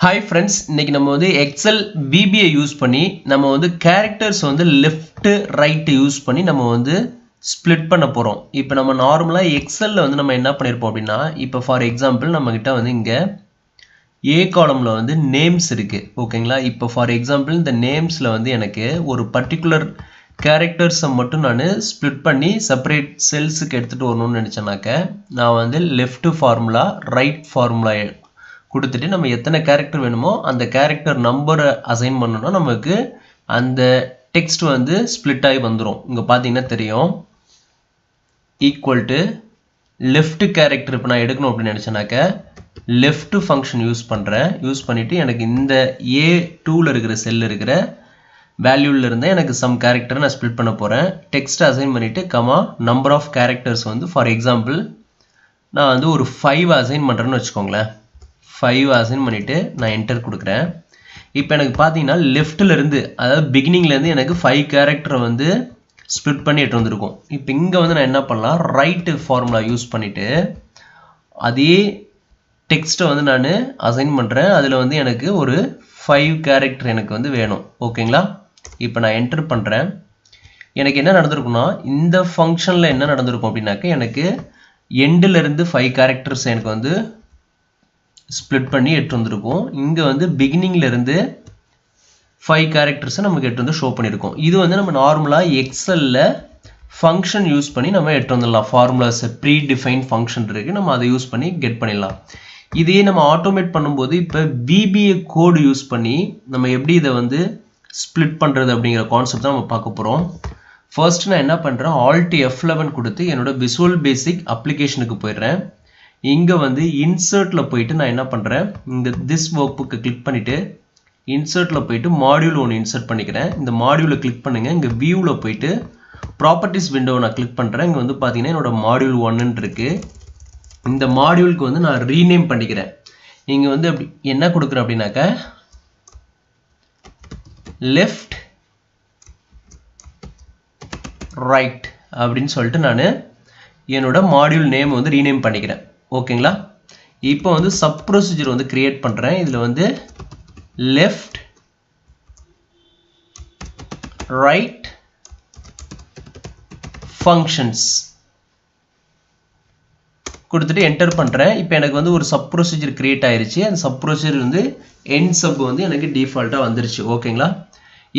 Hi friends, இன்னைக்கு நம்ம வந்து Excel VBA யூஸ் பண்ணி நம்ம வந்து characters வந்து left right யூஸ் பண்ணி நம்ம வந்து split பண்ண போறோம். இப்போ நம்ம நார்மலா Excelல வந்து நம்ம என்ன பண்ணிருப்போம் அப்படினா, இப்போ for example நம்மகிட்ட வந்து இங்க A columnல வந்து names இருக்கு. ஓகேங்களா? இப்போ for example இந்த namesல வந்து எனக்கு ஒரு particular characters மட்டும் நான் split பண்ணி separate cellsக்கு எடுத்துட்டு வரணும்னு நினைச்சேனாக்க, நான் வந்து left formula, right formula கொடுத்துட்டு நம்ம எத்தனை character வேணுமோ அந்த character number அசைன் பண்ணனும்னா நமக்கு அந்த text வந்து split ஆகி வந்துரும். இங்க பாத்தீங்கன்னா தெரியும் equal to left character இப்ப நான் எடுக்கணும் அப்படி நினைச்சேனாக்க left function யூஸ் பண்றேன். யூஸ் பண்ணிட்டு எனக்கு இந்த A2ல இருக்கிற செல் இருக்கிற வேல்யூல இருந்து எனக்கு some character நான் split பண்ண போறேன். text அசைன் பண்ணிட்டு comma number of characters வந்து for example நான் வந்து ஒரு 5 அசைன் பண்றேன்னு வெச்சுக்கோங்களேன். 5 அசைன் பண்ணிட்டு நான் என்டர் கொடுக்கிறேன். இப்போ எனக்கு பாத்தீங்கன்னா லெஃப்ட்ல இருந்து அதாவது beginningல இருந்து எனக்கு 5 character வந்து ஸ்ப்ளிட் பண்ணி எடுத்து வந்திருக்கும். இப்போ இங்க வந்து நான் என்ன பண்ணலாம் ரைட் ஃபார்முலா யூஸ் பண்ணிட்டு அதே டெக்ஸ்ட்டை வந்து நான் அசைன் பண்றேன். அதுல வந்து எனக்கு ஒரு 5 character எனக்கு வந்து வேணும். ஓகேங்களா? இப்போ நான் என்டர் பண்றேன். எனக்கு என்ன நடந்துருக்கும்னா இந்த ஃபங்க்ஷன்ல என்ன நடந்துருக்கும் அப்படினாக்க எனக்கு எண்ட்ல இருந்து 5 characters எனக்கு வந்து split பண்ணி எடுத்து வந்திருக்கும். இங்க வந்து beginningல இருந்து 5 characters நமக்கு எடுத்து வந்து ஷோ பண்ணிருக்கும். இது வந்து நம்ம நார்மலா எக்ஸல்ல ஃபங்க்ஷன் யூஸ் பண்ணி நம்ம எடுத்து வந்துடலாம். ஃபார்முலாஸ் ப்ரீடிஃபைன்ட் ஃபங்க்ஷன் இருக்கு. நம்ம அதை யூஸ் பண்ணி கெட் பண்ணிடலாம். இதே நம்ம ஆட்டோமேட் பண்ணும்போது இப்ப VBA கோட் யூஸ் பண்ணி நம்ம எப்படி இதை வந்து ஸ்ப்ளிட் பண்றது அப்படிங்கிற கான்செப்ட் தான் நம்ம பார்க்க போறோம். ஃபர்ஸ்ட் நான் என்ன பண்றேன் Alt F11 கொடுத்து என்னோட Visual Basic அப்ளிகேஷனுக்கு போயிடுறேன். இங்க வந்து இன்சர்ட்ல போயிட்டு நான் என்ன பண்றேன் இந்த this workbook கிளிக் பண்ணிட்டு இன்சர்ட்ல போயிட்டு மாடியூல் 1 இன்சர்ட் பண்ணிக்கிறேன். இந்த மாடியூலை கிளிக் பண்ணுங்க. இங்க வியூல போயிட்டு ப்ராப்பர்ட்டீஸ் விண்டோவை நான் கிளிக் பண்றேன். இங்க வந்து பாத்தீங்கன்னா என்னோட மாடியூல் 1 ன்னு இருக்கு. இந்த மாடியூலுக்கு வந்து நான் ரீநேம் பண்ணிக்கிறேன். இங்க வந்து என்ன கொடுக்கிறேன் அப்படினாக்க left right அப்படினு சொல்லிட்டு நான் என்னோட மாடியூல் நேம் வந்து ரீநேம் பண்ணிக்கிறேன். ஓகேங்களா? இப்போ வந்து சப் ப்ரொசீஜர் வந்து கிரியேட் பண்றேன். இதுல வந்து left right functions கொடுத்துட்டு என்டர் பண்றேன். இப்போ எனக்கு வந்து ஒரு சப் ப்ரொசீஜர் கிரியேட் ஆயிருச்சு. அந்த சப் ப்ரொசீஜர் வந்து end sub வந்து எனக்கு டிஃபால்ட்டா வந்துருச்சு. ஓகேங்களா?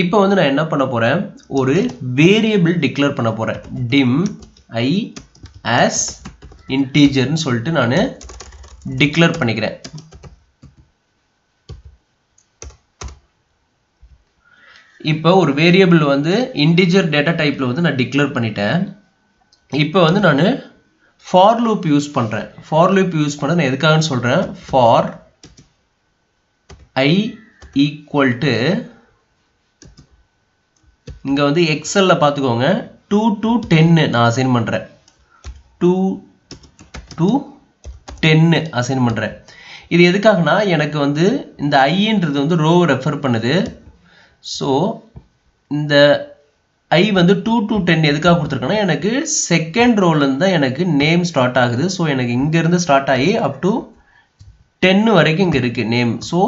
இப்போ வந்து நான் என்ன பண்ண போறேன் ஒரு வேரியபிள் டிக்ளேர் பண்ண போறேன். dim I as integer ன்னு சொல்லிட்டு நான் டிக்ளேர் பண்ணிக்கிறேன். இப்போ ஒரு வேரியபிள் வந்து integer data typeல வந்து நான் டிக்ளேர் பண்ணிட்டேன். இப்போ வந்து நான் for loop யூஸ் பண்றேன். for loop யூஸ் பண்ண நான் எதுக்காகன்னு சொல்றேன் for I equal to இங்க வந்து எக்ஸல்ல பாத்துக்கோங்க 2 to 10 நான் அசைன் பண்றேன். 2 to 10 அசைன் பண்றேன். இது எதுக்காகனா எனக்கு வந்து இந்த I ன்றது வந்து row ரெஃபர் பண்ணுது. சோ இந்த I வந்து 2 to 10 எதுக்காக கொடுத்திருக்கேன்னா எனக்கு செகண்ட் ரோல இருந்து தான் எனக்கு நேம் ஸ்டார்ட் ஆகுது. சோ எனக்கு இங்க இருந்து ஸ்டார்ட் ஆகி up to 10 வரைக்கும் இங்க இருக்கு நேம். சோ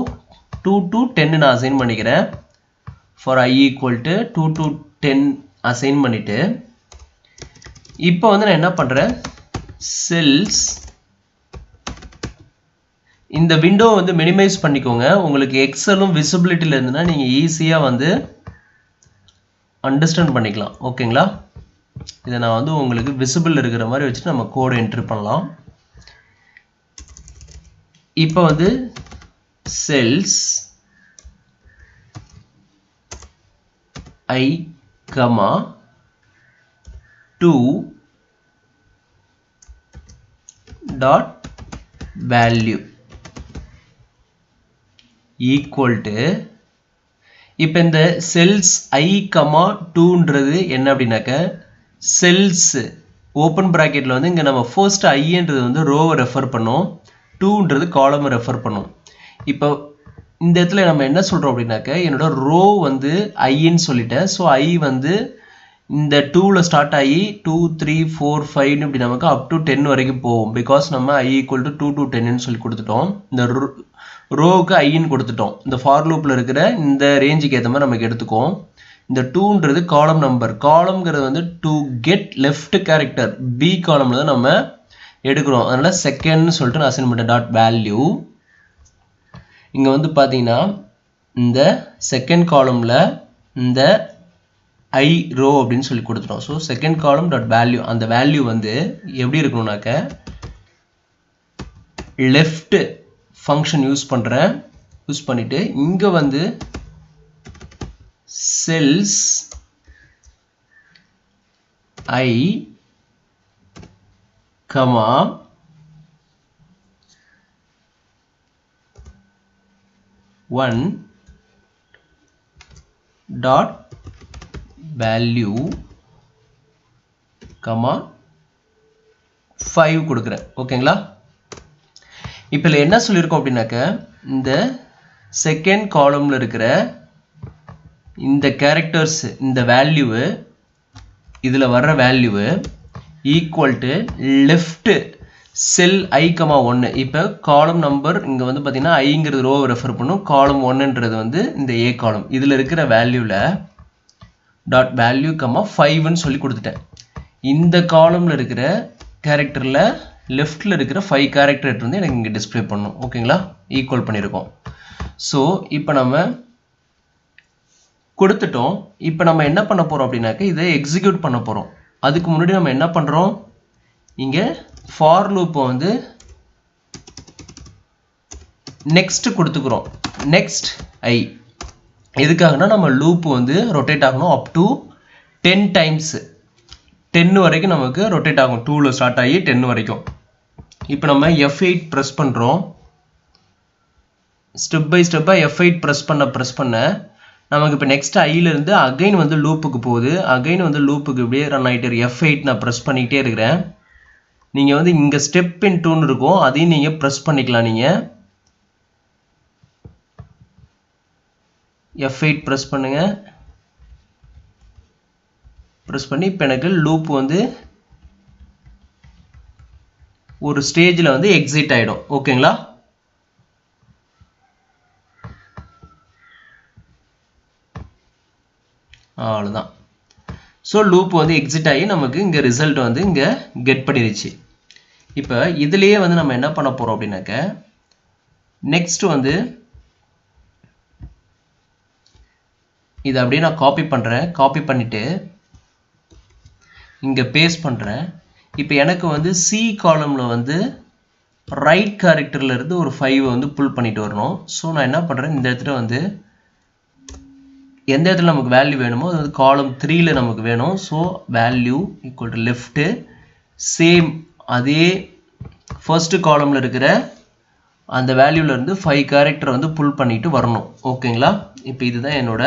2 to 10 நான் அசைன் பண்ணிக்கிறேன். for I equal to 2 to 10 assign பண்ணிட்டு இப்போ வந்து நான் என்ன பண்றேன் cells இந்த விண்டோ வந்து மினிமைஸ் பண்ணிக்கோங்க. உங்களுக்கு எக்ஸலும் விசிபிலிட்டில இருந்துனா நீங்க ஈஸியா வந்து அண்டர்ஸ்டாண்ட் பண்ணிக்கலாம். ஓகேங்களா? இத நான் வந்து உங்களுக்கு விசிபிள் இருக்கிற மாதிரி வச்சு நம்ம கோட் என்டர் பண்ணலாம். இப்போ வந்து cells I, 2 dot value equal to இப்போ இந்த cells I, 2ன்றது என்ன அப்படினாக்க cells ஓபன் பிராக்கெட்ல வந்து இங்க நம்ம first I ன்றது வந்து row ரெஃபர் பண்ணும். 2ன்றது காலம் ரெஃபர் பண்ணும். இப்போ இந்த இடத்துல நம்ம என்ன சொல்றோம் அப்படினாக்க என்னோட row வந்து I ன்னு சொல்லிட்டேன். சோ I வந்து இந்த 2ல ஸ்டார்ட் ஆகி 2 3 4 5 இப்படி நமக்கு up to 10 வரைக்கும் போகும். because நம்ம I equal to 2 to 10 ன்னு சொல்லி கொடுத்துட்டோம். இந்த ரோவுக்கு ஐன்னு கொடுத்துட்டோம். இந்த ஃபார் லூப்பில் இருக்கிற இந்த ரேஞ்சுக்கு ஏற்ற மாதிரி நமக்கு எடுத்துக்கோம். இந்த 2ன்றது காலம் நம்பர். காலம்ங்கிறது வந்து to get left character B காலம்ல தான் நம்ம எடுக்கிறோம். அதனால செகண்ட்னு சொல்லிட்டு நான் அசைன் பண்ணிட்டேன் டாட் வேல்யூ. இங்கே வந்து பார்த்தீங்கன்னா இந்த செகண்ட் காலமில் இந்த ஐ ரோ அப்படின்னு சொல்லி கொடுத்துட்டோம். So second column dot value, அந்த வேல்யூ வந்து எப்படி இருக்கணும்னாக்க லெஃப்ட் ஃபங்க்ஷன் யூஸ் பண்ணுறேன். யூஸ் பண்ணிவிட்டு இங்கே வந்து cells I comma one dot value comma 5 கொடுக்குறேன். ஓகேங்களா? இப்போ இதில் என்ன சொல்லியிருக்கோம் அப்படின்னாக்க இந்த செகண்ட் காலமில் இருக்கிற இந்த கேரக்டர்ஸ் இந்த வேல்யூவு இதில் வர்ற value equal to left cell I comma 1. இப்போ காலம் நம்பர் இங்கே வந்து பார்த்தீங்கன்னா ஐங்கிறது ரோவை ரெஃபர் பண்ணும், காலம் 1ன்றது வந்து இந்த ஏ காலம். இதில் இருக்கிற வேல்யூவில் டாட் வேல்யூ கமா 5ன்னு சொல்லி கொடுத்துட்டேன். இந்த காலமில் இருக்கிற கேரக்டரில் லெஃப்டில் இருக்கிற 5 கேரக்டர் எடுத்து வந்து எனக்கு இங்கே டிஸ்பிளே பண்ணணும். ஓகேங்களா? ஈக்குவல் பண்ணியிருக்கோம். ஸோ இப்போ நம்ம கொடுத்துட்டோம். இப்போ நம்ம என்ன பண்ண போகிறோம் அப்படின்னாக்க இதை எக்ஸிக்யூட் பண்ண போகிறோம். அதுக்கு முன்னாடி நம்ம என்ன பண்ணுறோம், இங்கே ஃபார் லூப்பை வந்து நெக்ஸ்ட் கொடுத்துக்கிறோம். நெக்ஸ்ட் ஐ எதுக்காகனா நம்ம லூப் வந்து ரொட்டேட் ஆகணும் அப் டு 10 டைம்ஸ். 10 வரைக்கும் நமக்கு ரொட்டேட் ஆகும். 2ல் ஸ்டார்ட் ஆகி 10 வரைக்கும். இப்போ நம்ம F8 ப்ரெஸ் பண்ணுறோம். ஸ்டெப் பை ஸ்டெப்பாக F8 ப்ரெஸ் பண்ண நமக்கு இப்போ நெக்ஸ்ட் ஐலேருந்து அகைன் வந்து லூப்புக்கு போகுது. அகைன் வந்து லூப்புக்கு இப்படியே ரன் ஆகிட்டு F8 நான் ப்ரெஸ் பண்ணிக்கிட்டே இருக்கிறேன். நீங்கள் வந்து இங்கே ஸ்டெப் இன் 2ன்னு இருக்கும், அதையும் நீங்கள் ப்ரெஸ் பண்ணிக்கலாம். நீங்கள் F8 ப்ரெஸ் பண்ணுங்க. ப்ரெஸ் பண்ணி இப்போ எனக்கு லூப் வந்து ஒரு ஸ்டேஜில் வந்து எக்ஸிட் ஆகிடும். ஓகேங்களா? அவ்வளோதான். ஸோ லூப் வந்து எக்ஸிட் ஆகி நமக்கு இங்கே ரிசல்ட் வந்து இங்கே கெட் பண்ணிடுச்சு. இப்போ இதுலேயே வந்து நம்ம என்ன பண்ண போகிறோம் அப்படின்னாக்க நெக்ஸ்ட் வந்து இதை அப்படியே நான் காப்பி பண்ணுறேன். காப்பி பண்ணிவிட்டு இங்கே பேஸ்ட் பண்ணுறேன். இப்போ எனக்கு வந்து சி காலமில் வந்து ரைட் கேரக்டர்லேருந்து ஒரு 5 வந்து புல் பண்ணிட்டு வரணும். ஸோ நான் என்ன பண்ணுறேன், இந்த இடத்துல வந்து எந்த இடத்துல நமக்கு வேல்யூ வேணுமோ அது வந்து காலம் 3ல் நமக்கு வேணும். So value equal to left same அதே ஃபர்ஸ்ட் காலமில் இருக்கிற அந்த வேல்யூலேருந்து 5 கேரக்டர் வந்து புல் பண்ணிட்டு வரணும். ஓகேங்களா? இப்போ இதுதான் என்னோட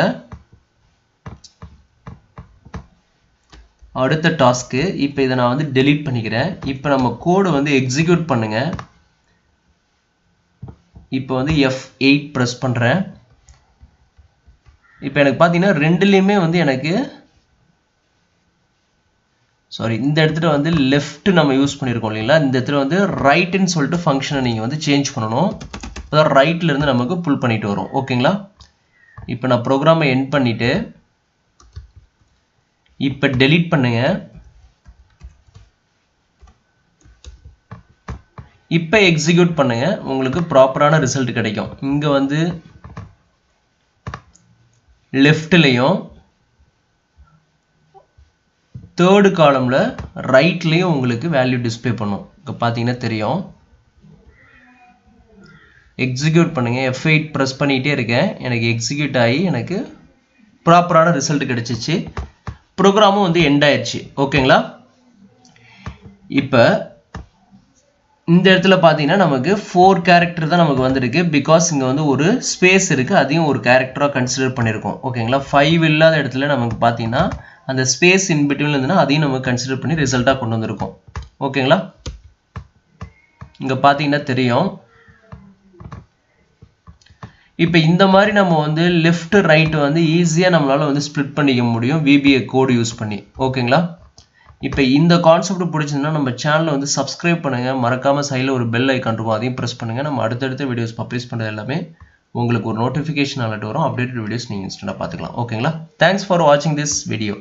அடுத்த டாஸ்க்கு. இப்போ இதை நான் வந்து டெலீட் பண்ணிக்கிறேன். இப்போ நம்ம கோடு வந்து எக்ஸிக்யூட் பண்ணுங்க. இப்போ வந்து F8 ப்ரெஸ் பண்ணுறேன். இப்போ எனக்கு பார்த்தீங்கன்னா ரெண்டுலேயுமே வந்து எனக்கு இந்த இடத்துல வந்து லெஃப்ட் நம்ம யூஸ் பண்ணியிருக்கோம் இல்லைங்களா, இந்த இடத்துல வந்து ரைட்டுன்னு சொல்லிட்டு ஃபங்க்ஷனை நீங்கள் வந்து சேஞ்ச் பண்ணணும். அதான் ரைட்லேருந்து நமக்கு புல் பண்ணிட்டு வரும். ஓகேங்களா? இப்போ நான் ப்ரோக்ராமை எண்ட் பண்ணிவிட்டு இப்போ டெலீட் பண்ணுங்க. இப்போ எக்ஸிக்யூட் பண்ணுங்க, உங்களுக்கு ப்ராப்பரான ரிசல்ட் கிடைக்கும். இங்கே வந்து லெஃப்ட்லேயும் தேர்டு காலமில் ரைட்லேயும் உங்களுக்கு வேல்யூ டிஸ்பிளே பண்ணும். இப்போ பார்த்தீங்கன்னா தெரியும். எக்ஸிக்யூட் பண்ணுங்க. F8 ப்ரெஸ் பண்ணிகிட்டே இருக்கேன். எனக்கு எக்ஸிக்யூட் ஆகி எனக்கு ப்ராப்பரான ரிசல்ட் கிடைச்சிச்சு. ப்ரோக்ராமும் வந்து எண்ட் ஆயிடுச்சு. ஓகேங்களா? இப்போ இந்த இடத்துல பார்த்தீங்கன்னா நமக்கு 4 கேரக்டர் தான் நமக்கு வந்திருக்கு. பிகாஸ் இங்கே வந்து ஒரு ஸ்பேஸ் இருக்குது, அதையும் ஒரு கேரக்டராக கன்சிடர் பண்ணியிருக்கோம். ஓகேங்களா? 5 இல்லாத இடத்துல நமக்கு பார்த்தீங்கன்னா அந்த ஸ்பேஸ் இன் பிட்வீன் இருந்ததுன்னா அதையும் நம்ம கன்சிடர் பண்ணி ரிசல்ட்டாக கொண்டு வந்திருக்கோம். ஓகேங்களா? இங்கே பார்த்தீங்கன்னா தெரியும். இப்போ இந்த மாதிரி நம்ம வந்து லெஃப்ட் ரைட் வந்து ஈஸியாக நம்மளால் வந்து ஸ்ப்ளிட் பண்ணிக்க முடியும் VBA கோடு யூஸ் பண்ணி. ஓகேங்களா? இப்போ இந்த கான்செப்ட் பிடிச்சிருந்தா நம்ம சேனலை வந்து சப்ஸ்கிரைப் பண்ணுங்க, மறக்காம சைடில் ஒரு பெல் ஐக்கான் இருக்கும், அதையும் ப்ரெஸ் பண்ணுங்க. நம்ம அடுத்தடுத்த வீடியோஸ் பப்ளிஷ் பண்ணுறது எல்லாமே உங்களுக்கு ஒரு நோட்டிஃபிகேஷன் அலர்ட் வரும். அப்டேட்டட் வீடியோஸ் நீங்கள் இன்ஸ்டன்ட்டாக பார்த்துக்கலாம். ஓகேங்களா? தேங்க்ஸ் ஃபார் வாட்சிங் திஸ் வீடியோ.